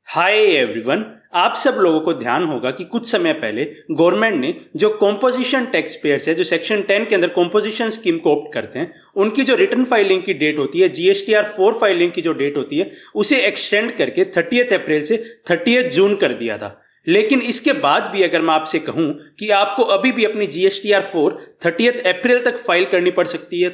Hi everyone, आप सब लोगों को ध्यान होगा कि कुछ समय पहले गवर्नमेंट ने जो कॉम्पोजिशन टैक्स पेयर्स है, जो सेक्शन 10 के अंदर कॉम्पोजिशन स्कीम को ऑप्ट करते हैं, उनकी जो रिटर्न फाइलिंग की डेट होती है, GSTR 4 फाइलिंग की जो डेट होती है, उसे एक्सटेंड करके 30 अप्रैल से 30 जून कर दिया था। लेकिन इसके बाद भी अगर मैं आपसे कहूं कि आपको अभी भी अपनी GSTR 4 30 अप्रैल तक फाइल करनी पड़ सकती है,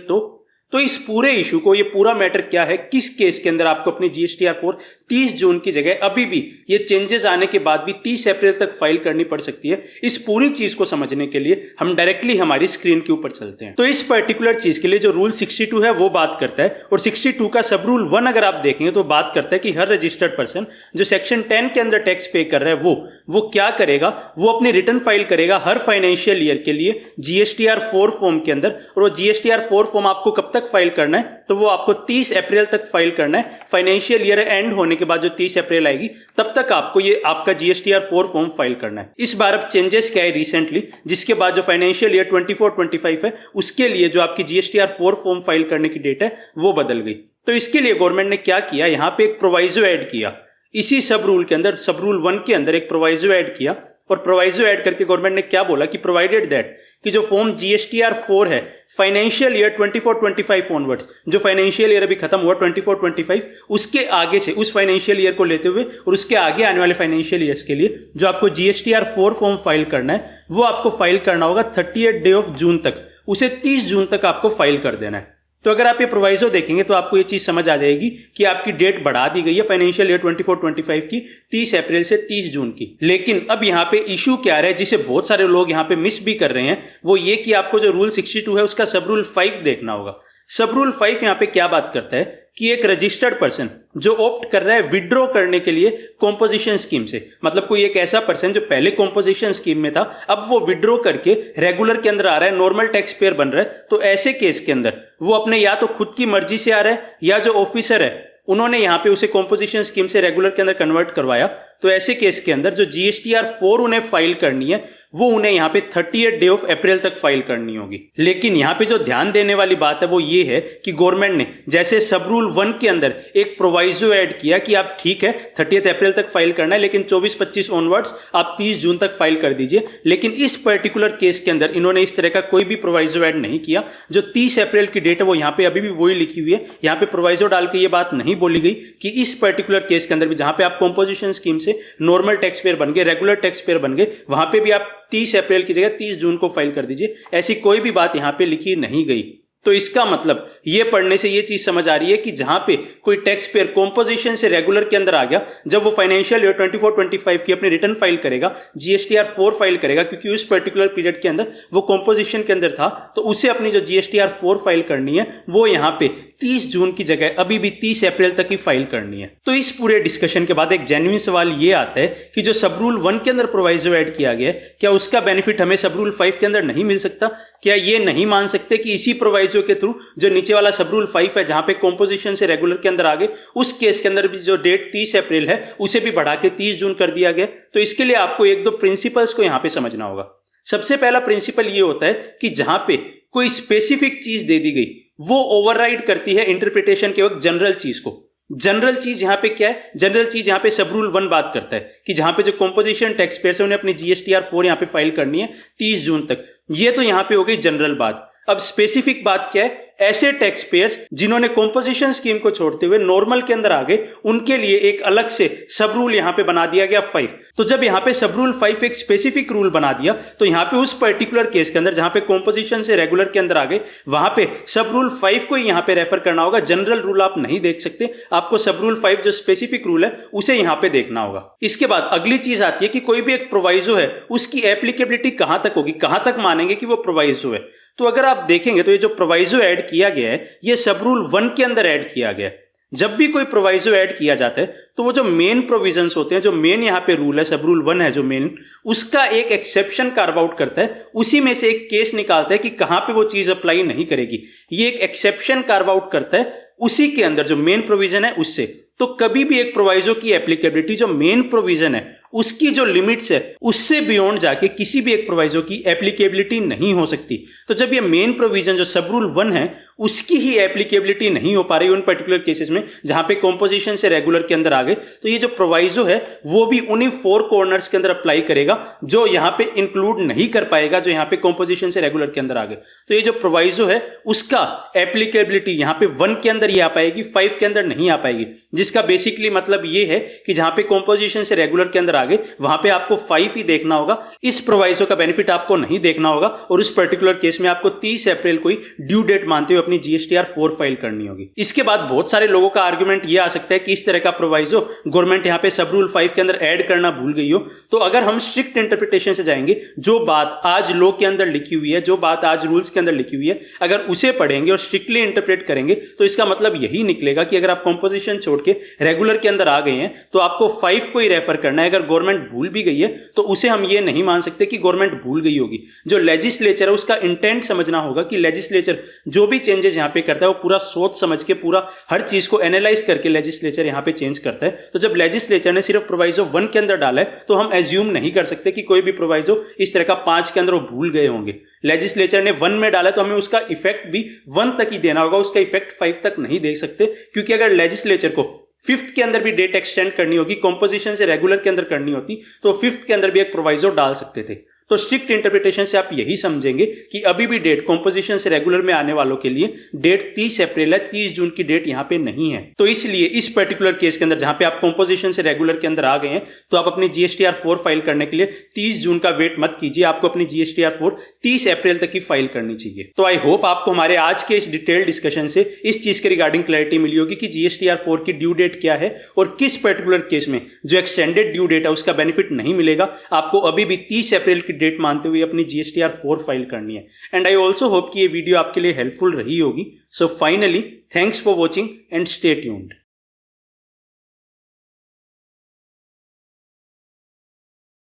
तो इस पूरे इशू को, ये पूरा मैटर क्या है, किस केस के अंदर आपको अपनी GSTR 4 30 जून की जगह अभी भी ये चेंजेस आने के बाद भी 30 अप्रैल तक फाइल करनी पड़ सकती है, इस पूरी चीज को समझने के लिए हम डायरेक्टली हमारी स्क्रीन के ऊपर चलते हैं। तो इस पर्टिकुलर चीज के लिए जो रूल 62 है वो बात करता है, और 62 का सब रूल 1 अगर आप देखेंगे तो बात करता है कि हर रजिस्टर्ड पर्सन जो सेक्शन 10 के अंदर टैक्स पे कर रहा है वो क्या करेगा, वो अपनी रिटर्न फाइल करेगा हर फाइनेंशियल ईयर के लिए GSTR 4 फॉर्म के अंदर। और वो GSTR 4 फॉर्म आपको कब तक फाइल करना है, तो वो आपको 30 अप्रैल तक फाइल करना है। फाइनेंशियल ईयर एंड होने के बाद जो 30 अप्रैल आएगी तब तक आपको ये आपका GSTR 4 फॉर्म फाइल करना है। इस बार अब चेंजेस क्या है रिसेंटली, जिसके बाद जो फाइनेंशियल ईयर 24-25 है उसके लिए जो आपकी GSTR 4 फॉर्म फाइल करने की डेट है वो बदल गई। तो इसके लिए गवर्नमेंट ने क्या किया, यहां पे एक प्रोवाइजो ऐड किया। इसी सब रूल के अंदर, सब रूल 1 के अंदर एक प्रोवाइजो ऐड किया, और प्रोवाइजो ऐड करके गवर्नमेंट ने क्या बोला कि प्रोवाइडेड दैट कि जो फॉर्म GSTR 4 है फाइनेंशियल ईयर 24-25 ऑनवर्ड्स, जो फाइनेंशियल ईयर अभी खत्म हुआ 24-25, उसके आगे से उस फाइनेंशियल ईयर को लेते हुए और उसके आगे आने वाले फाइनेंशियल ईयर्स के लिए जो आपको GSTR 4 फॉर्म फाइल करना है वो आपको फाइल करना होगा 30 डे ऑफ जून तक, उसे 30 जून तक आपको फाइल कर देना है। तो अगर आप ये प्रोवाइजो देखेंगे तो आपको ये चीज समझ आ जाएगी कि आपकी डेट बढ़ा दी गई है फाइनेंशियल ईयर 24-25 की 30 अप्रैल से 30 जून की। लेकिन अब यहाँ पे इशू क्या है जिसे बहुत सारे लोग यहाँ पे मिस भी कर रहे हैं, वो ये कि आपको जो रूल 62 है उसका सब रूल 5 देखना होगा। सब रूल 5 यहाँ पे क्या बात करता है कि एक रजिस्टर्ड पर्सन जो ऑप्ट कर रहा है विड्रॉ करने के लिए कॉम्पोजिशन स्कीम से, मतलब कोई एक ऐसा पर्सन जो पहले कॉम्पोजिशन स्कीम में था अब वो विड्रॉ करके रेगुलर के अंदर आ रहा है, नॉर्मल टैक्स पेयर बन रहा है, तो ऐसे केस के अंदर वो अपने या तो खुद की मर्जी से आ रहा है या जो ऑफिसर है उन्होंने यहाँ पे उसे कॉम्पोजिशन स्कीम से रेगुलर के अंदर कन्वर्ट करवाया, तो ऐसे केस के अंदर जो GSTR 4 उन्हें फाइल करनी है वो उन्हें यहाँ पे 30 डे ऑफ अप्रैल तक फाइल करनी होगी। लेकिन यहाँ पे जो ध्यान देने वाली बात है वो ये है कि गवर्नमेंट ने जैसे सब रूल 1 के अंदर एक प्रोवाइजो ऐड किया कि आप ठीक है 30 अप्रैल तक फाइल करना है, लेकिन 24-25 ऑनवर्ड्स आप 30 जून तक फाइल कर दीजिए। लेकिन इस पर्टिकुलर केस के अंदर इन्होंने इस तरह का कोई भी प्रोवाइजो ऐड नहीं किया। जो 30 अप्रैल की डेट है वो यहाँ पे अभी भी वही लिखी हुई है। यहाँ पे प्रोवाइजो डाल के ये बात नहीं बोली गई कि इस पर्टिकुलर केस के अंदर भी जहां पे आप कॉम्पोजिशन स्कीम से नॉर्मल टैक्स पेयर बन गए, रेगुलर टैक्स पेयर बन गए, वहां पे भी आप 30 अप्रैल की जगह 30 जून को फाइल कर दीजिए। ऐसी कोई भी बात यहां पे लिखी नहीं गई। तो इसका मतलब ये पढ़ने से ये चीज समझ आ रही है कि जहां पे कोई टैक्स पेयर कॉम्पोजिशन से रेगुलर के अंदर आ गया, जब वो फाइनेंशियल ईयर 24-25 की अपनी रिटर्न फाइल करेगा, GSTR 4 फाइल करेगा, क्योंकि उस पर्टिकुलर पीरियड के अंदर वो कॉम्पोजिशन के अंदर था, तो उसे अपनी जो GSTR 4 फाइल करनी है वो यहां पे 30 जून की जगह अभी भी 30 अप्रैल तक ही फाइल करनी है। तो इस पूरे डिस्कशन के बाद एक जेन्युइन सवाल ये आता है कि जो सब रूल 1 के अंदर प्रोवाइजो ऐड किया गया है, क्या उसका बेनिफिट हमें सब रूल 5 के अंदर नहीं मिल सकता? क्या ये नहीं मान सकते कि इसी प्रोवाइजो के थ्रू जो नीचे वाला सब रूल 5 है जहां पे कॉम्पोजिशन से रेगुलर के अंदर आ गए, उस केस के अंदर भी जो डेट 30 अप्रैल है उसे भी बढ़ा के 30 जून कर दिया गया? तो इसके लिए आपको एक दो प्रिंसिपल्स को यहां पे समझना होगा। सबसे पहला प्रिंसिपल ये होता है कि जहां पे कोई स्पेसिफिक चीज दे दी गई वो ओवरराइड करती है इंटरप्रिटेशन के वक्त जनरल चीज को। जनरल चीज यहां पे क्या है? जनरल चीज यहां पे सब रूल 1 बात करता है कि जहां पे जो कॉम्पोजिशन टैक्स पेयर्स है उन्हें अपनी GSTR 4 यहां पे फाइल करनी है 30 जून तक। ये तो यहां पे हो गई जनरल बात। अब स्पेसिफिक बात क्या है? ऐसे टैक्स पेयर्स जिन्होंने कॉम्पोजिशन स्कीम को छोड़ते हुए नॉर्मल के अंदर आ गए, उनके लिए एक अलग से सब रूल यहां पे बना दिया गया 5। तो जब यहां पे सब रूल 5 एक स्पेसिफिक रूल बना दिया, तो यहां पे उस पर्टिकुलर केस के अंदर जहां पे कॉम्पोजिशन से रेगुलर के अंदर आ गए, वहां पे सब रूल 5 को ही यहां पे रेफर करना होगा। जनरल रूल आप नहीं देख सकते, आपको सब रूल 5 जो स्पेसिफिक रूल है उसे यहां पे देखना होगा। इसके बाद अगली चीज आती है कि कोई भी एक प्रोवाइजो है उसकी एप्लीकेबिलिटी कहां तक होगी, कहां तक मानेंगे कि वो प्रोवाइजो है। तो अगर आप देखेंगे तो ये जो प्रोवाइजो ऐड किया गया है ये सब रूल 1 के अंदर ऐड किया गया है। जब भी कोई प्रोवाइजो ऐड किया जाता है तो वो जो मेन प्रोविजंस होते हैं, जो मेन यहाँ पे रूल है, सब रूल 1 है जो मेन, उसका एक एक्सेप्शन कार्व आउट करता है, उसी में से एक केस निकालता है कि कहां पे वो चीज अप्लाई नहीं करेगी। ये एक एक्सेप्शन कार्व आउट करता है उसी के अंदर जो मेन प्रोविजन है उससे। तो कभी भी एक प्रोवाइजो की एप्लीकेबिलिटी जो मेन प्रोविजन है उसकी जो लिमिट्स है उससे बियॉन्ड जाके किसी भी एक प्रोवाइजो की एप्लीकेबिलिटी नहीं हो सकती। तो जब ये मेन प्रोविजन जो सब रूल 1 है उसकी ही एप्लीकेबिलिटी नहीं हो पा रही उन पर्टिकुलर केसेस में जहां पे कॉम्पोजिशन से रेगुलर के अंदर आ गए, तो ये जो प्रोवाइजो है वो भी उन्हीं 4 कॉर्नर्स के अंदर अप्लाई करेगा जो यहां पे इंक्लूड नहीं कर पाएगा जो यहां पे कॉम्पोजिशन से रेगुलर के अंदर आ गए। तो ये जो प्रोवाइजो है उसका एप्लीकेबिलिटी यहां पे 1 के अंदर ही आ पाएगी, 5 के अंदर नहीं आ पाएगी, जिसका बेसिकली मतलब ये है कि जहां पे कॉम्पोजिशन से रेगुलर के अंदर आ गए वहां पे आपको 5 ही देखना होगा, इस प्रोवाइजो का बेनिफिट आपको नहीं देखना होगा और उस पर्टिकुलर केस में आपको 30 अप्रैल को ही ड्यू डेट मानते हुए अपनी जीएसटीआर 4 फाइल करनी होगी। इसके बाद बहुत सारे लोगों का आर्गुमेंट ये आ सकता है कि इस तरह का प्रोवाइजो गवर्नमेंट यहां पे सब रूल 5 के अंदर ऐड करना भूल गई हो। तो अगर हम स्ट्रिक्ट इंटरप्रिटेशन से जाएंगे, जो बात आज लॉ के अंदर लिखी हुई है, जो बात आज रूल्स के अंदर लिखी हुई है, अगर उसे पढ़ेंगे और स्ट्रिक्टली इंटरप्रेट करेंगे तो इसका मतलब यही निकलेगा कि अगर आप कॉम्पोजिशन छोड़ के रेगुलर के अंदर आ गए हैं तो आपको 5 को ही रेफर करना है। अगर गवर्नमेंट भूल भी गई है तो उसे हम ये नहीं मान सकते कि गवर्नमेंट भूल गई होगी। जो लेजिस्लेचर है उसका इंटेंट समझना होगा कि लेजिस्लेचर जो भी चेंजेस यहां पे करता है वो पूरा सोच समझ के पूरा हर चीज को एनालाइज करके लेजिस्लेचर यहां पे चेंज करता है। तो जब लेजिस्लेचर ने सिर्फ प्रोवाइजो 1 के अंदर डाला है तो हम एज्यूम नहीं कर सकते कि कोई भी प्रोवाइजो इस तरह का 5 के अंदर वो भूल गए होंगे। लेजिस्लेचर ने 1 में डाला तो हमें उसका इफेक्ट भी 1 तक ही देना होगा, उसका इफेक्ट 5 तक नहीं दे सकते, क्योंकि अगर लेजिस्लेचर को 5th के अंदर भी डेट एक्सटेंड करनी होगी, कॉम्पोजिशन से रेगुलर के अंदर करनी होती, तो 5th के अंदर भी एक प्रोवाइजो डाल सकते थे। तो स्ट्रिक्ट इंटरप्रिटेशन से आप यही समझेंगे कि अभी भी डेट कॉम्पोजिशन से रेगुलर में आने वालों के लिए डेट 30 अप्रैल है, 30 जून की डेट यहां पे नहीं है। तो इसलिए इस पर्टिकुलर केस के अंदर जहां पे आप कॉम्पोजिशन से रेगुलर के अंदर आ गए हैं तो आप अपनी जीएसटीआर 4 फाइल करने के लिए 30 जून का वेट मत कीजिए, आपको अपनी जीएसटीआर 4 30 अप्रैल तक की फाइल करनी चाहिए। तो आई होप आपको हमारे आज के इस डिटेल डिस्कशन से इस चीज के रिगार्डिंग क्लैरिटी मिली होगी कि जीएसटीआर 4 की ड्यू डेट क्या है और किस पर्टिकुलर केस में जो एक्सटेंडेड ड्यू डेट है उसका बेनिफिट नहीं मिलेगा, आपको अभी भी 30 अप्रैल की डेट मानते हुए अपनी जीएसटीआर 4 फाइल करनी है। एंड आई ऑल्सो होप कि ये वीडियो आपके लिए हेल्पफुल रही होगी। So finally thanks for watching and stay tuned.